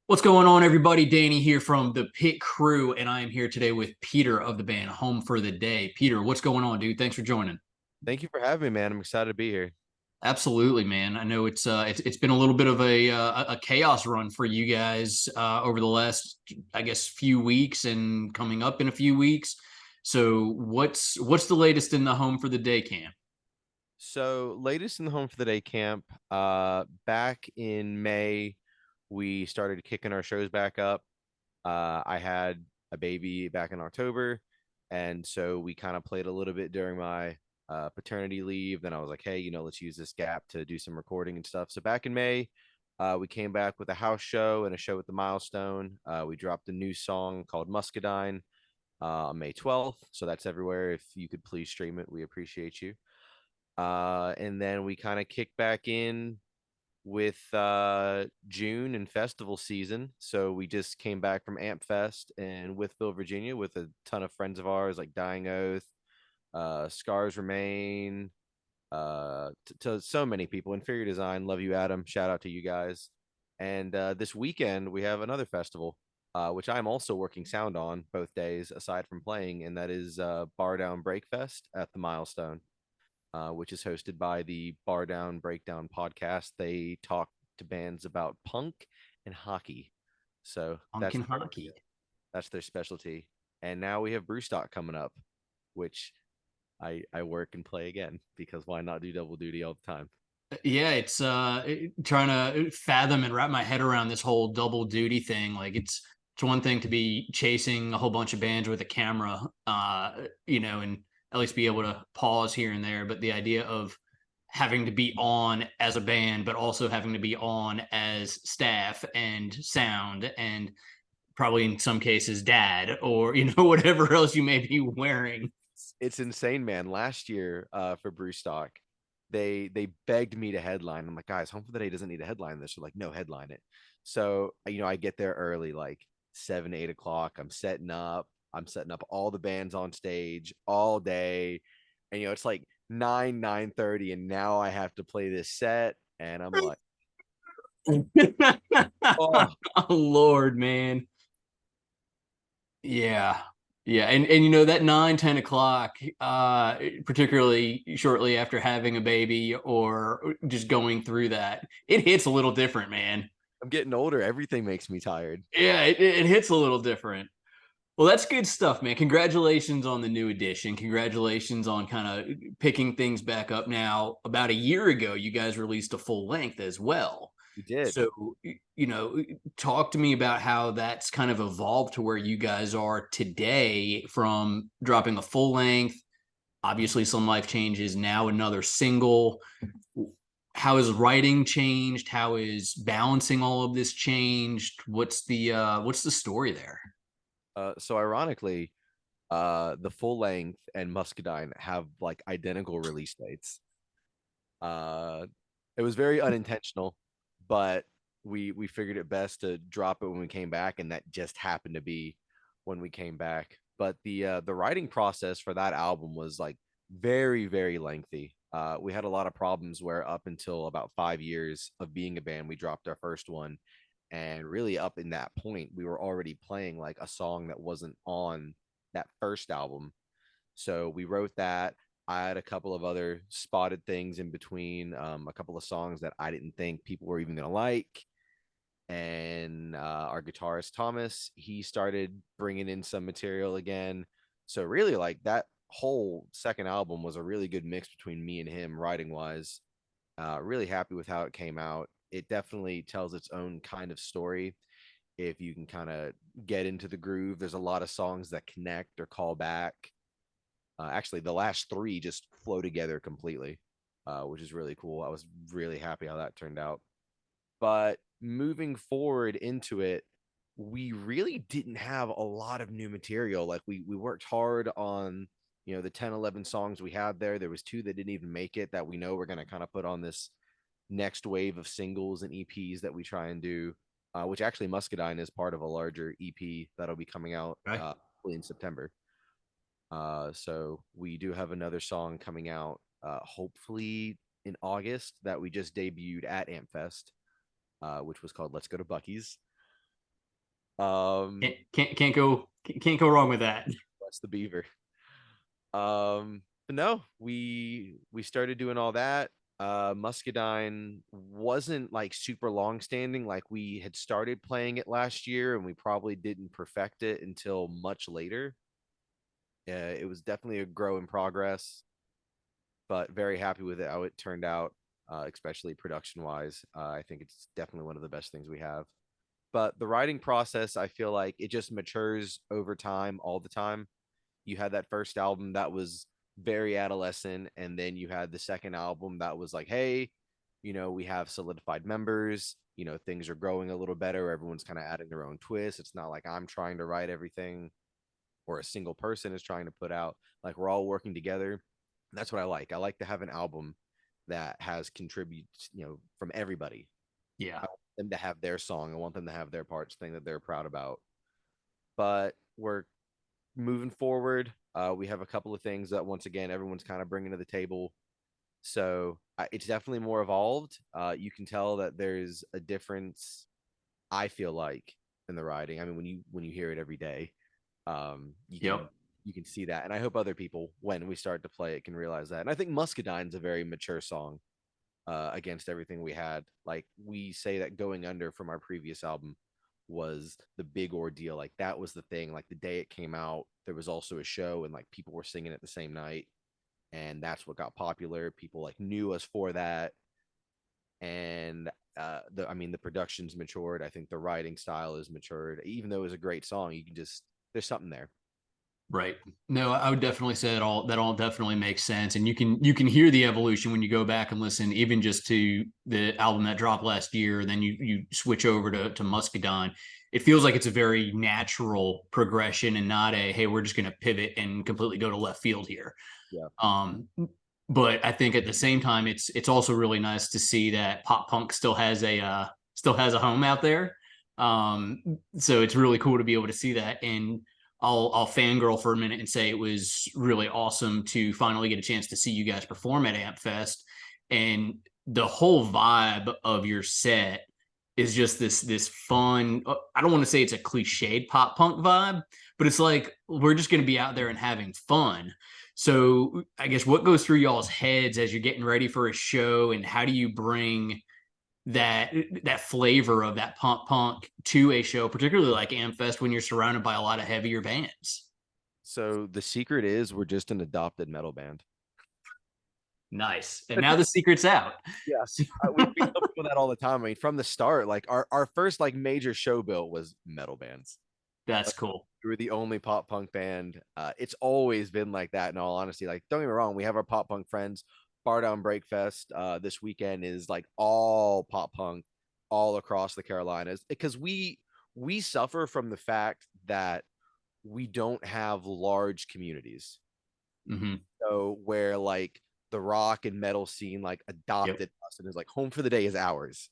What's going on, everybody? Danny here from the Pit Crew, and I am here today with Peter of the band Home for the Day. Peter, what's going on, dude? Thanks for joining. Thank you for having me, man. I'm excited to be here. Absolutely, man. I know it's been a little bit of a chaos run for you guys over the last, I guess, few weeks and coming up in a few weeks. So what's the latest in the Home for the Day camp? So, latest in the Home for the Day camp, back in May, we started kicking our shows back up. I had a baby back in October, and so we kind of played a little bit during my paternity leave. Then I was like, hey, let's use this gap to do some recording and stuff. So back in May, we came back with a house show and a show at the Milestone. We dropped a new song called Muscadine on May 12th. So that's everywhere. If you could please stream it, we appreciate you. And then we kind of kicked back in with June and festival season. So we just came back from Amp Fest in Withville, Virginia, with a ton of friends of ours like Dying Oath, Scars Remain, to so many people. Inferior Design, love you, Adam. Shout out to you guys. And this weekend we have another festival, which I'm also working sound on both days aside from playing, and that is Bar Down Breakfest at the Milestone, which is hosted by the Bar Down Breakdown podcast. They talk to bands about punk and hockey. So Pumpkin hockey. that's their specialty. And now we have Brewstock coming up, which I work and play again because why not do double duty all the time? Yeah, it's trying to fathom and wrap my head around this whole double duty thing. Like it's one thing to be chasing a whole bunch of bands with a camera, and at least be able to pause here and there, but the idea of having to be on as a band, but also having to be on as staff and sound and probably in some cases dad or whatever else you may be wearing. It's insane, man. Last year, for Brewstock, they begged me to headline. I'm like, guys, Home for the Day doesn't need a headline this. They're like, no, headline it. So I get there early, like 7, 8 o'clock. I'm setting up all the bands on stage all day, and it's like 9:30, and now I have to play this set, and I'm like, oh, Oh Lord, man. Yeah. Yeah. And that 9, 10 o'clock, particularly shortly after having a baby or just going through that, it hits a little different, man. I'm getting older. Everything makes me tired. Yeah, it hits a little different. Well, that's good stuff, man. Congratulations on the new edition. Congratulations on kind of picking things back up now. About a year ago, you guys released a full length as well. We did. So, talk to me about how that's kind of evolved to where you guys are today from dropping a full length, obviously some life changes, now another single. How has writing changed? How is balancing all of this changed? What's the story there? So ironically, the full length and Muscadine have like identical release dates. Uh, it was very unintentional, but we figured it best to drop it when we came back, and that just happened to be when we came back. But the writing process for that album was like very, very lengthy. We had a lot of problems where up until about 5 years of being a band, we dropped our first one, and really up in that point, we were already playing like a song that wasn't on that first album. So we wrote that. I had a couple of other spotted things in between, a couple of songs that I didn't think people were even going to like. And our guitarist, Thomas, he started bringing in some material again. So, really, like that whole second album was a really good mix between me and him, writing wise. Really happy with how it came out. It definitely tells its own kind of story if you can kind of get into the groove. There's a lot of songs that connect or call back. Actually, the last three just flow together completely, which is really cool. I was really happy how that turned out. But moving forward into it, we really didn't have a lot of new material. Like we worked hard on the 10, 11 songs we had there. There was two that didn't even make it that we know we're going to kind of put on this next wave of singles and EPs that we try and do, which actually Muscadine is part of a larger EP that'll be coming out Right. in September. So we do have another song coming out, hopefully in August, that we just debuted at Ampfest, which was called "Let's Go to Bucky's." Can't go wrong with that. What's the beaver? But no, we started doing all that. Muscadine wasn't like super long standing. Like we had started playing it last year, and we probably didn't perfect it until much later. It was definitely a grow in progress, but very happy with it how it turned out, especially production wise. I think it's definitely one of the best things we have. But the writing process, I feel like it just matures over time, all the time. You had that first album that was very adolescent, and then you had the second album that was like, hey, we have solidified members, things are growing a little better, everyone's kind of adding their own twist. It's not like I'm trying to write everything or a single person is trying to put out, like we're all working together. And that's what I like to have an album that has contributes, from everybody. Yeah. I want them to have their song, I want them to have their parts, thing that they're proud about. But we're moving forward. We have a couple of things that once again everyone's kind of bringing to the table. So it's definitely more evolved. You can tell that there's a difference. I feel like in the writing. I mean, when you hear it every day, you can Yep. you can see that. And I hope other people, when we start to play it, can realize that. And I think Muscadine's a very mature song, against everything we had. Like we say that Going Under from our previous album was the big ordeal. Like that was the thing. Like the day it came out, there was also a show and like people were singing it the same night. And that's what got popular. People like knew us for that. And the production's matured. I think the writing style is matured. Even though it was a great song, you can just there's something there. Right. No, I would definitely say that all definitely makes sense. And you can hear the evolution when you go back and listen, even just to the album that dropped last year, then you switch over to Muscadine. It feels like it's a very natural progression and not a, hey, we're just gonna pivot and completely go to left field here. Yeah. Um, but I think at the same time, it's also really nice to see that pop punk still has a home out there. Um, so it's really cool to be able to see that. And I'll fangirl for a minute and say it was really awesome to finally get a chance to see you guys perform at Amp Fest. And the whole vibe of your set is just this fun. I don't want to say it's a cliched pop punk vibe, but it's like we're just going to be out there and having fun. So I guess what goes through y'all's heads as you're getting ready for a show, and how do you bring that that flavor of that punk to a show, particularly like Amfest when you're surrounded by a lot of heavier bands? So the secret is we're just an adopted metal band. Nice. And now the secret's out. Yeah. We tell people that all the time. I mean, from the start, like our first like major show bill was metal bands. That's Like cool. we were the only pop punk band. It's always been like that. In all honesty, like don't get me wrong, we have our pop punk friends. Bar Down Breakfest this weekend is like all pop punk all across the Carolinas because we suffer from the fact that we don't have large communities. Mm-hmm. So where like the rock and metal scene like Yep. adopted us and is like home for the day is ours.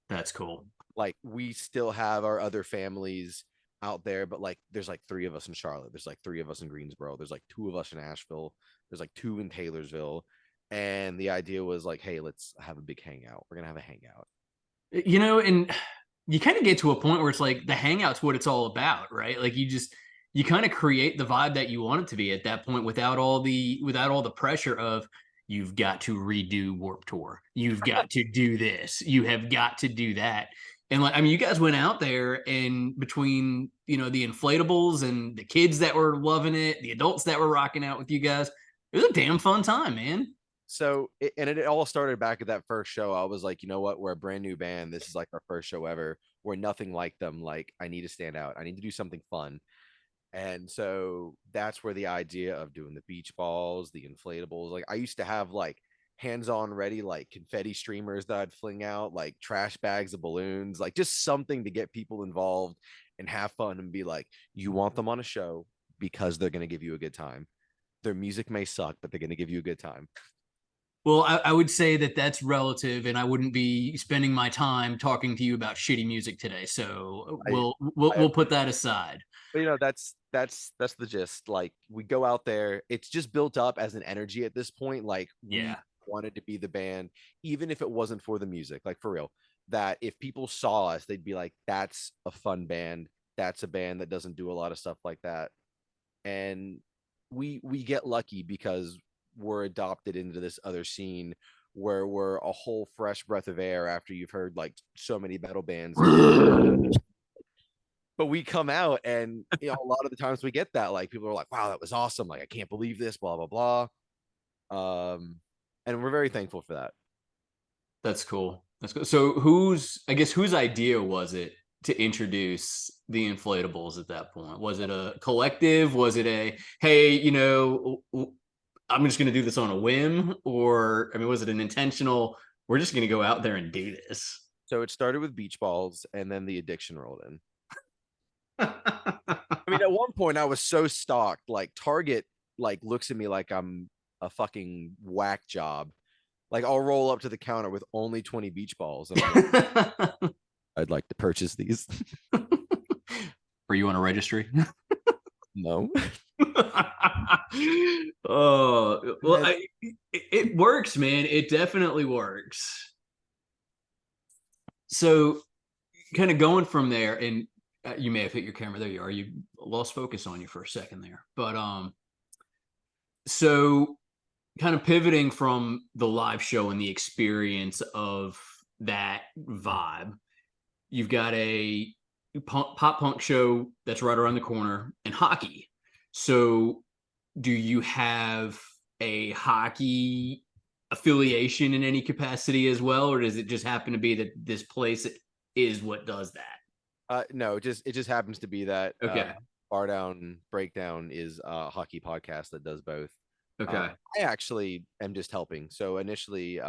That's cool. Like we still have our other families out there, but like there's like three of us in Charlotte, there's like three of us in Greensboro, there's like two of us in Asheville, there's like two in Taylorsville. And the idea was like, hey, let's have a big hangout. We're gonna have a hangout. And you kind of get to a point where it's like the hangout's what it's all about, right? Like you kind of create the vibe that you want it to be at that point without all the pressure of you've got to redo Warp Tour. You've got to do this. You have got to do that. And like, I mean, you guys went out there and between, the inflatables and the kids that were loving it, the adults that were rocking out with you guys, it was a damn fun time, man. So it all started back at that first show. I was like, you know what? We're a brand new band. This is like our first show ever. We're nothing like them. Like, I need to stand out. I need to do something fun. And so that's where the idea of doing the beach balls, the inflatables, like I used to have like hands-on ready, like confetti streamers that I'd fling out, like trash bags of balloons, like just something to get people involved and have fun and be like, you want them on a show because they're going to give you a good time. Their music may suck, but they're going to give you a good time. Well, I would say that that's relative, and I wouldn't be spending my time talking to you about shitty music today. So I, we'll I put that aside. But that's the gist. Like we go out there, it's just built up as an energy at this point. Like we Yeah. wanted to be the band, even if it wasn't for the music, like for real. That if people saw us, they'd be like, that's a fun band. that's a band that doesn't do a lot of stuff like that. And we get lucky because we're adopted into this other scene where we're a whole fresh breath of air after you've heard like so many metal bands. But we come out and a lot of the times we get that like people are like, wow, that was awesome, like I can't believe this, blah blah blah. And we're very thankful for that. That's cool. That's cool. So whose idea was it to introduce the inflatables at that point? Was it a collective? Was it a, hey, I'm just going to do this on a whim? Or, I mean, was it an intentional, we're just going to go out there and do this? So it started with beach balls and then the addiction rolled in. I mean, at one point I was so stalked, like Target like looks at me like I'm a fucking whack job. Like I'll roll up to the counter with only 20 beach balls and I'm like, I'd like to purchase these. Are you on a registry? No. Oh, well, it works, man. It definitely works. So, kind of going from there, and you may have hit your camera. There you are. You lost focus on you for a second there, but so kind of pivoting from the live show and the experience of that vibe, you've got a pop punk show that's right around the corner and hockey. So, do you have a hockey affiliation in any capacity as well, or does it just happen to be that this place is what does that? No, it just happens to be that Okay. Bar Down Breakdown is a hockey podcast that does both. Okay. I actually am just helping. So initially,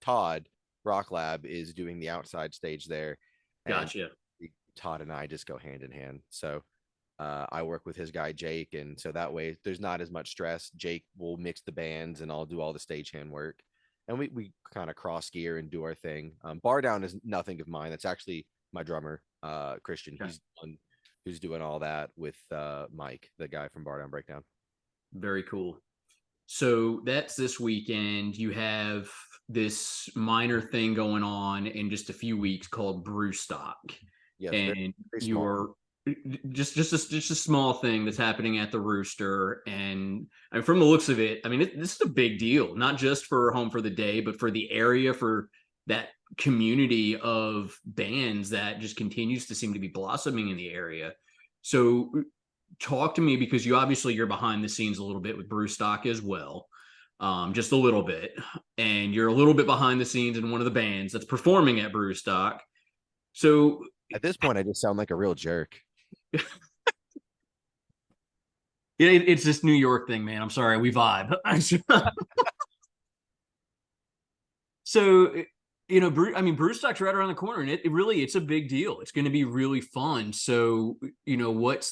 Todd Rock Lab is doing the outside stage there, and Gotcha. Todd and I just go hand in hand. So I work with his guy Jake, and so that way there's not as much stress. Jake will mix the bands, and I'll do all the stagehand work, and we kind of cross gear and do our thing. Bar Down is nothing of mine. That's actually my drummer, Christian. Okay. Who's doing all that with Mike, the guy from Bar Down Breakdown. Very cool. So that's this weekend. You have this minor thing going on in just a few weeks called Brewstock, Yes, and very small. you're just a small thing that's happening at the Rooster. And I mean, from the looks of it, I mean, this is a big deal, not just for Home for the Day, but for the area, for that community of bands that just continues to seem to be blossoming in the area. So talk to me, because you're behind the scenes a little bit with Brewstock as well, just a little bit, and you're a little bit behind the scenes in one of the bands that's performing at Brewstock. So At this point, I just sound like a real jerk. it's this New York thing, man. I'm sorry, we vibe. So I mean, Brewstock's right around the corner, and it really it's a big deal. It's going to be really fun. So, what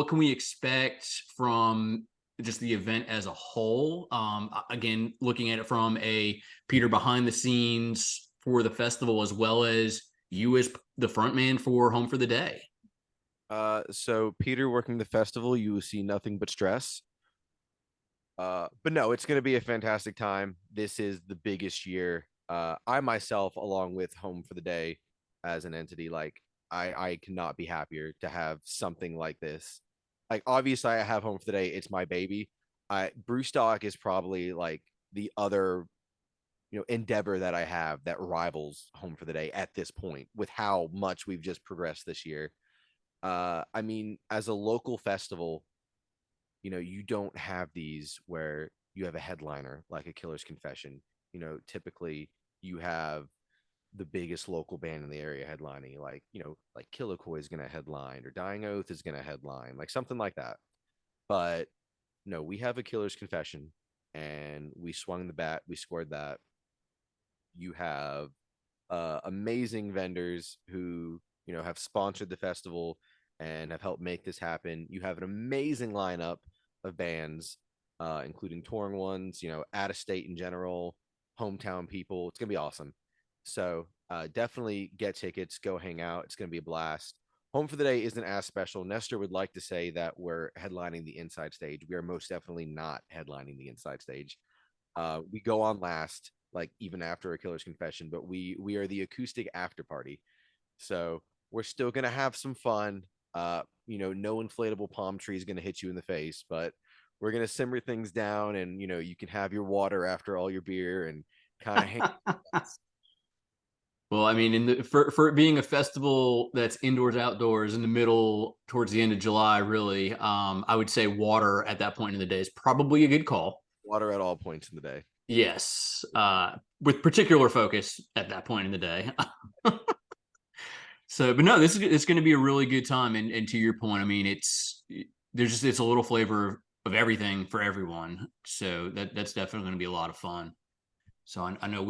can we expect from just the event as a whole? Again, looking at it from a Peter behind the scenes for the festival, as well as you as the front man for Home for the Day. So Peter working the festival, you will see nothing but stress. But no, it's going to be a fantastic time. This is the biggest year. I myself, along with Home for the Day as an entity, like I cannot be happier to have something like this. Like obviously, I have Home for the Day; it's my baby. Brewstock is probably like the other endeavor that I have that rivals Home for the Day at this point with how much we've just progressed this year. I mean, as a local festival, you don't have these where you have a headliner like a Killer's Confession. Typically you have the biggest local band in the area headlining, like Killer Koi is going to headline or Dying Oath is going to headline, like something like that. But no, we have a Killer's Confession and we swung the bat, we scored that. You have amazing vendors who, have sponsored the festival and have helped make this happen. You have an amazing lineup of bands, including touring ones, out of state in general, hometown people. It's gonna be awesome. So definitely get tickets, go hang out. It's gonna be a blast. Home for the Day isn't as special. Nestor would like to say that we're headlining the inside stage. We are most definitely not headlining the inside stage. We go on last, like even after a Killer's Confession, but we are the acoustic after party. So we're still gonna have some fun. No inflatable palm tree is going to hit you in the face, but we're going to simmer things down, and you can have your water after all your beer and kind of hang. Well, I mean, for it being a festival that's indoors, outdoors, in the middle, towards the end of July, really, I would say water at that point in the day is probably a good call. Water at all points in the day. Yes, with particular focus at that point in the day. So, but no, this is it's going to be a really good time. And to your point, I mean, it's a little flavor of everything for everyone. So that's definitely going to be a lot of fun. So I know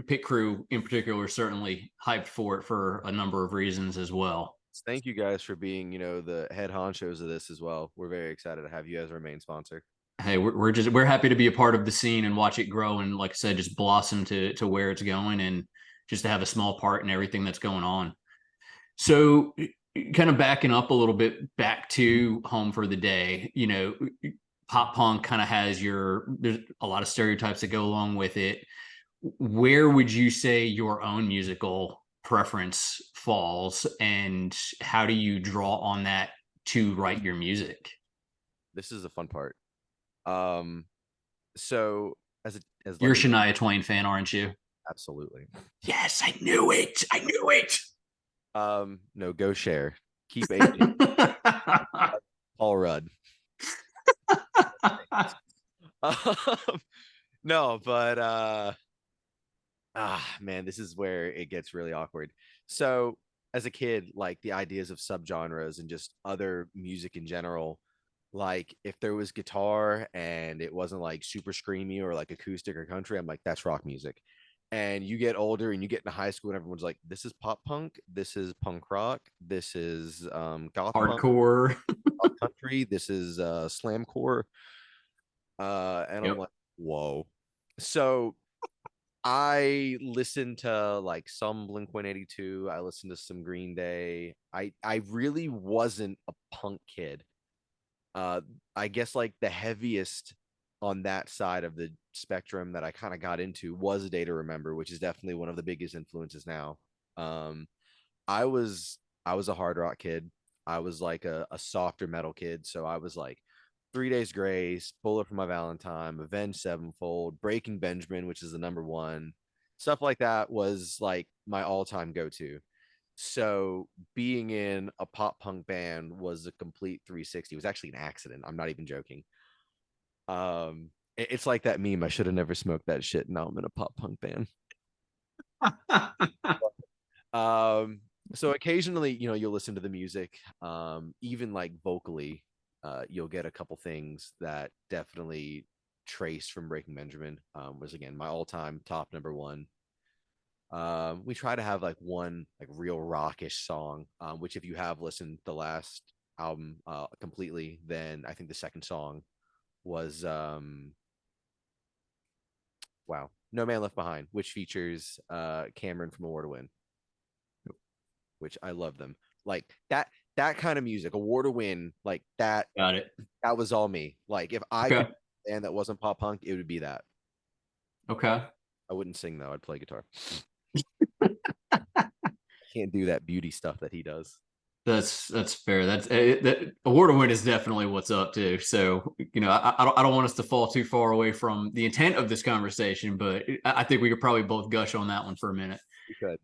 pit crew in particular, certainly hyped for it for a number of reasons as well. Thank you guys for being, the head honchos of this as well. We're very excited to have you as our main sponsor. Hey, we're happy to be a part of the scene and watch it grow and, like I said, just blossom to where it's going and just to have a small part in everything that's going on. So, kind of backing up a little bit back to Home for the Day, pop punk kind of there's a lot of stereotypes that go along with it. Where would you say your own musical preference falls, and how do you draw on that to write your music? This is the fun part. Um, so as You're like a a Shania Twain fan, aren't you? absolutely. Yes, I knew it. I knew it. No, go share. Keep aging. Paul Rudd. Um, no, but man, this is where it gets really awkward. So as a kid, like the ideas of subgenres and just other music in general, like if there was guitar and it wasn't like super screamy or like acoustic or country, I'm like, that's rock music. And you get older and you get into high school and everyone's like, this is pop punk, this is punk rock, this is goth punk, Hardcore. goth country, this is slamcore. And I'm Yep. like, whoa. So I listened to like some Blink 182. I listened to some Green Day. I really wasn't a punk kid. Uh, I guess like the heaviest on that side of the spectrum that I kind of got into was A Day to Remember, which is definitely one of the biggest influences now. Um, I was I was a hard rock kid. I was like a softer metal kid. So I was like 3 Days Grace, Bullet for My Valentine, Avenged Sevenfold, Breaking Benjamin, which is the number one. Stuff like that was like my all-time go-to. So being in a pop punk band was a complete 360. It was actually an accident. I'm not even joking. It's like that meme. I should have never smoked that shit. Now I'm in a pop punk band. Um, so occasionally, you'll listen to the music, even like vocally, you'll get a couple things that definitely trace from Breaking Benjamin, was again my all-time top number one. We try to have like one like real rockish song, which if you have listened the last album completely, then I think the second song was wow, No Man Left Behind, which features Cameron from Award to Win, which I love them. Like that kind of music, Award to Win, like that. Got it. That was all me. Like if I could Okay. be a band that wasn't pop punk, it would be that. Okay. I wouldn't sing though. I'd play guitar. Can't do that beauty stuff that he does. That's fair. That award to win is definitely what's up too. So I don't want us to fall too far away from the intent of this conversation, but I think we could probably both gush on that one for a minute. We could.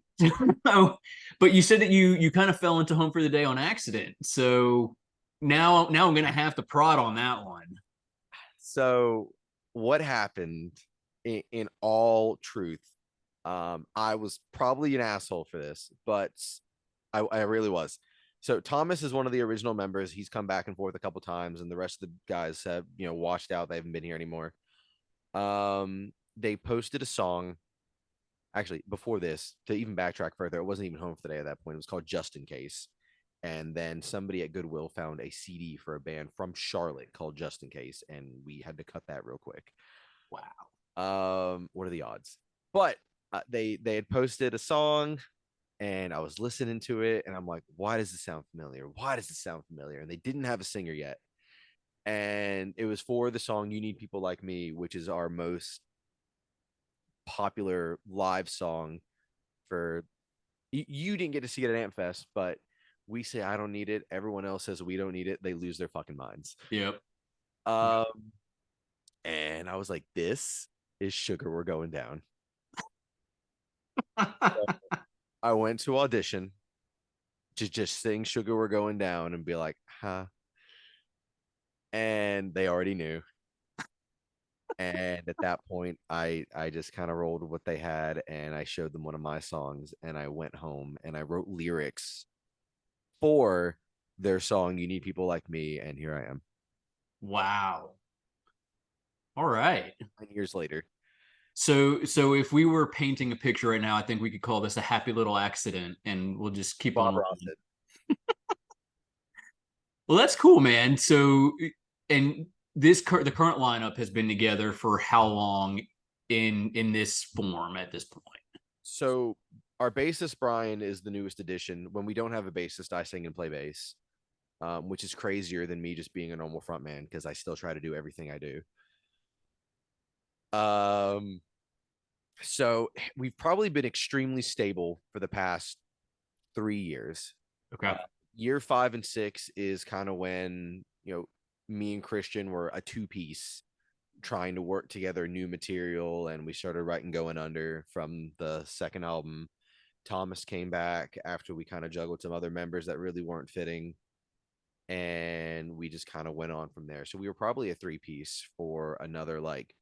Oh, but you said that you kind of fell into Home for the Day on accident. So now I'm gonna have to prod on that one. So what happened in all truth? I was probably an asshole for this, but I really was. So Thomas is one of the original members. He's come back and forth a couple times, and the rest of the guys have washed out. They haven't been here anymore. They posted a song. Actually, before this, to even backtrack further, it wasn't even Home for the Day at that point. It was called Just in Case. And then somebody at Goodwill found a CD for a band from Charlotte called Just in Case, and we had to cut that real quick. What are the odds? But they had posted a song, and I was listening to it, and I'm like, why does this sound familiar? Why does this sound familiar? And they didn't have a singer yet, and it was for the song "You Need People Like Me," which is our most popular live song for. You didn't get to see it at Amp Fest, but We say I don't need it. Everyone else says we don't need it. They lose their fucking minds. Yep. Yep. Um, and I was like, this is sugar. We're going down. So I went to audition to just sing sugar. We're going down and be like, huh. And they already knew. And at that point, I just kind of rolled with what they had, and I showed them one of my songs, and I went home and I wrote lyrics for their song "You Need People Like Me," and here I am, Wow. All right. 9 years later. So if we were painting a picture right now, I think we could call this a happy little accident, and we'll just keep on Bob rolling. Ross. Well, that's cool, man. So, and the current lineup has been together for how long in this form at this point? So our bassist Brian is the newest addition. When we don't have a bassist, I sing and play bass, which is crazier than me just being a normal front man because I still try to do everything I do. Um, so we've probably been extremely stable for the past 3 years. Okay. Year 5 and 6 is kind of when me and Christian were a two-piece trying to work together new material, and we started writing Going Under from the second album. Thomas came back after we kind of juggled some other members that really weren't fitting, and we just kind of went on from there. So we were probably a three-piece for another like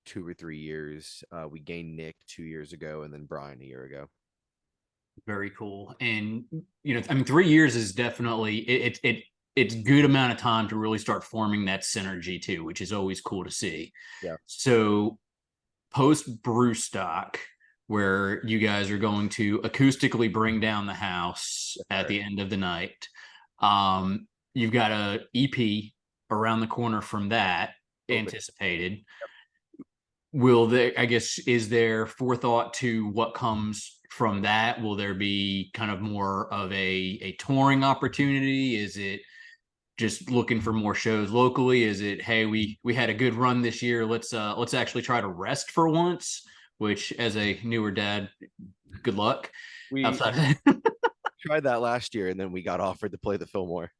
2 or 3 years. We gained Nick 2 years ago, and then Brian a year ago. Very cool. And I mean, 3 years is definitely it's good amount of time to really start forming that synergy too, which is always cool to see. Yeah. So post Brewstock, where you guys are going to acoustically bring down the house at the end of the night. You've got a EP around the corner from that anticipated. Will there, I guess, is there forethought to what comes from that? Will there be kind of more of a touring opportunity? Is it just looking for more shows locally? Is it, hey, we had a good run this year, let's actually try to rest for once, which as a newer dad, good luck. We Outside of tried that last year, and then we got offered to play the Fillmore.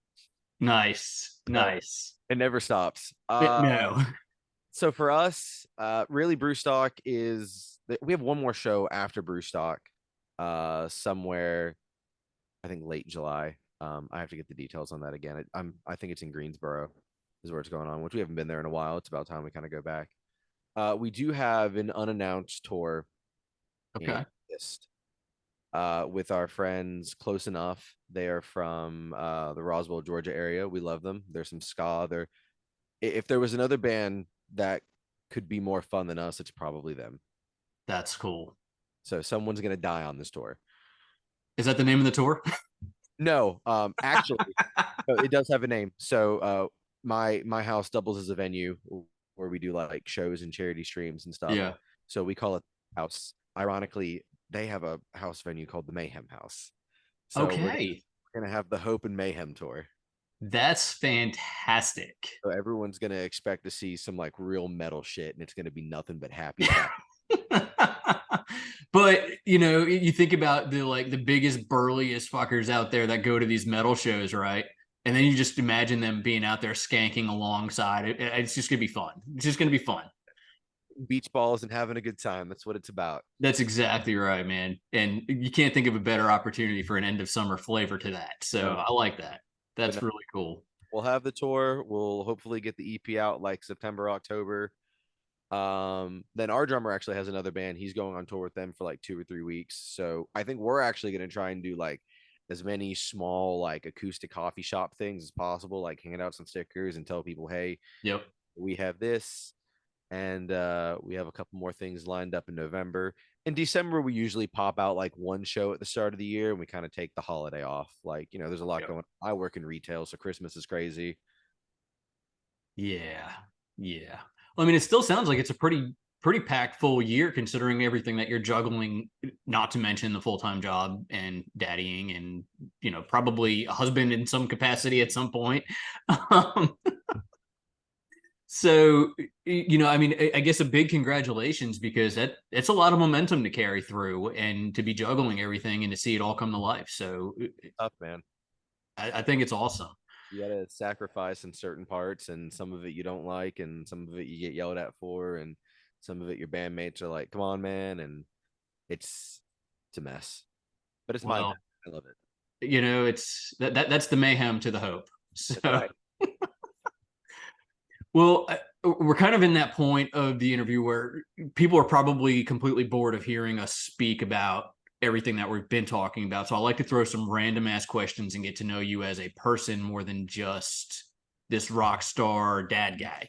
nice, nice. It never stops. No. So for us, really, Brewstock is. We have one more show after Brewstock, somewhere, I think late July. I have to get the details on that again. I think it's in Greensboro, is where it's going on, which we haven't been there in a while. It's about time we kind of go back. We do have an unannounced tour in Okay. August, with our friends Close Enough. They are from the Roswell, Georgia area. We love them. There's some ska. If there was another band that could be more fun than us, it's probably them. That's cool. So someone's gonna die on this tour. Is that the name of the tour? No, actually, no, it does have a name. So my house doubles as a venue where we do like shows and charity streams and stuff. Yeah. So we call it house. Ironically, they have a house venue called the Mayhem House. So Okay. we're gonna have the Hope and Mayhem tour. That's fantastic. So everyone's gonna expect to see some like real metal shit, and it's gonna be nothing but happy. But you think about the biggest burliest fuckers out there that go to these metal shows, right? And then you just imagine them being out there skanking alongside it. It's just gonna be fun. It's just gonna be fun. Beach balls and having a good time. That's what it's about. That's exactly right, man. And you can't think of a better opportunity for an end of summer flavor to that. So I like that. That's really cool. We'll have the tour. We'll hopefully get the EP out like September, October. Then our drummer actually has another band. He's going on tour with them for like 2 or 3 weeks. So I think we're actually going to try and do like as many small like acoustic coffee shop things as possible, like hand out some stickers and tell people, hey, Yep. we have this. And we have a couple more things lined up in November. In December, we usually pop out like one show at the start of the year, and we kind of take the holiday off. Like, there's a lot going on. I work in retail, so Christmas is crazy. Yeah. Yeah. Well, I mean, it still sounds like it's a pretty packed full year considering everything that you're juggling, not to mention the full-time job and daddying and, probably a husband in some capacity at some point. So, I mean, I guess a big congratulations because it's a lot of momentum to carry through and to be juggling everything and to see it all come to life. So Tough, man. I think it's awesome. You gotta sacrifice in certain parts, and some of it you don't like, and some of it you get yelled at for, and some of it your bandmates are like, "Come on, man," and it's it's a mess, but it's my mess. Well, I love it. it's that's the mayhem to the hope. That's So, right. well, we're kind of in that point of the interview where people are probably completely bored of hearing us speak about everything that we've been talking about. So I like to throw some random ass questions and get to know you as a person more than just this rock star dad guy.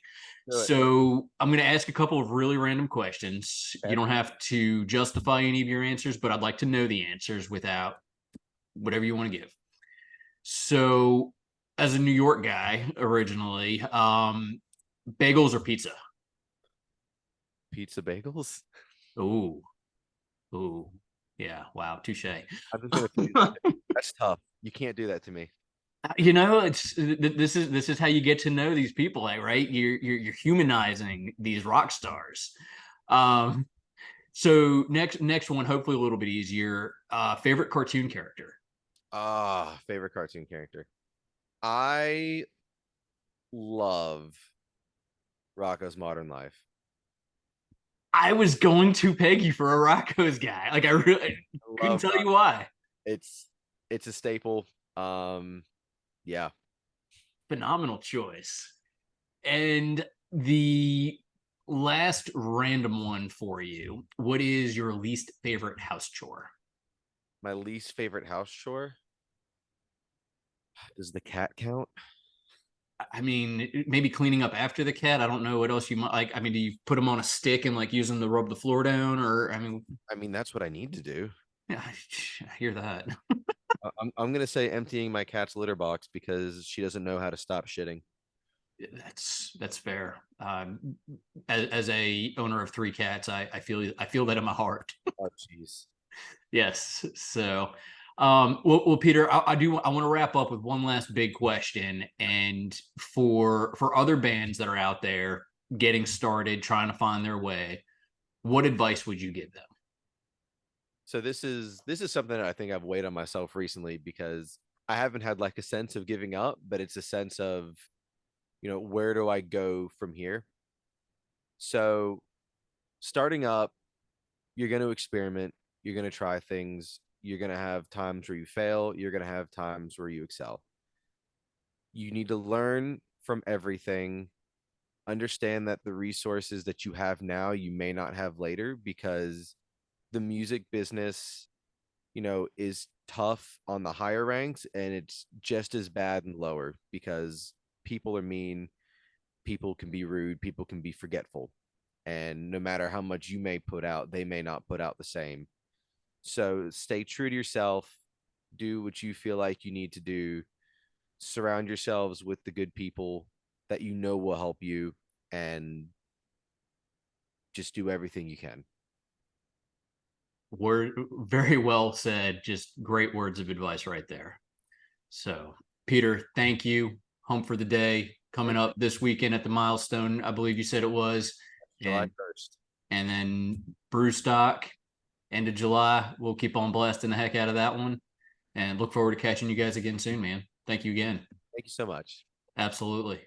Do it. So I'm going to ask a couple of really random questions. You Okay. don't have to justify any of your answers, but I'd like to know the answers without whatever you want to give. So, as a New York guy originally, bagels or pizza? Pizza bagels. Ooh, ooh, yeah. Wow, touche. I'm just gonna tell you that's tough. You can't do that to me. This is how you get to know these people, like, right? You're humanizing these rock stars. Um, so next one, hopefully a little bit easier. Favorite cartoon character? Favorite cartoon character. I love Rocco's Modern Life. I was going to peg you for a Rocco's guy. Like I really I couldn't love tell Rocco. you why. It's it's a staple. Yeah. Phenomenal choice. And the last random one for you. What is your least favorite house chore? My least favorite house chore. Does the cat count? I mean, maybe cleaning up after the cat. I don't know what else you might like. I mean, do you put them on a stick and like use them to rub the floor down? Or, I mean, I mean, that's what I need to do. yeah, I hear that. I'm gonna say emptying my cat's litter box because she doesn't know how to stop shitting. That's fair. As a owner of three cats, I feel that in my heart. Oh, jeez. Yes. So, well, Peter, I want to wrap up with one last big question. And for other bands that are out there getting started, trying to find their way, what advice would you give them? So this is something that I think I've weighed on myself recently because I haven't had like a sense of giving up, but it's a sense of, where do I go from here? So starting up, you're going to experiment, you're going to try things, you're going to have times where you fail, you're going to have times where you excel. You need to learn from everything, understand that the resources that you have now, you may not have later because the music business, is tough on the higher ranks and it's just as bad and lower because people are mean, people can be rude, people can be forgetful. And no matter how much you may put out, they may not put out the same. So stay true to yourself, do what you feel like you need to do, surround yourselves with the good people that you know will help you, and just do everything you can. Word very well said. Just great words of advice right there. So, Peter, thank you. Home for the day coming Thank you. up this weekend at the Milestone. I believe you said it was, July and 1st. then Brewstock end of July. We'll keep on blasting the heck out of that one, and look forward to catching you guys again soon, man. Thank you again. Thank you so much. Absolutely.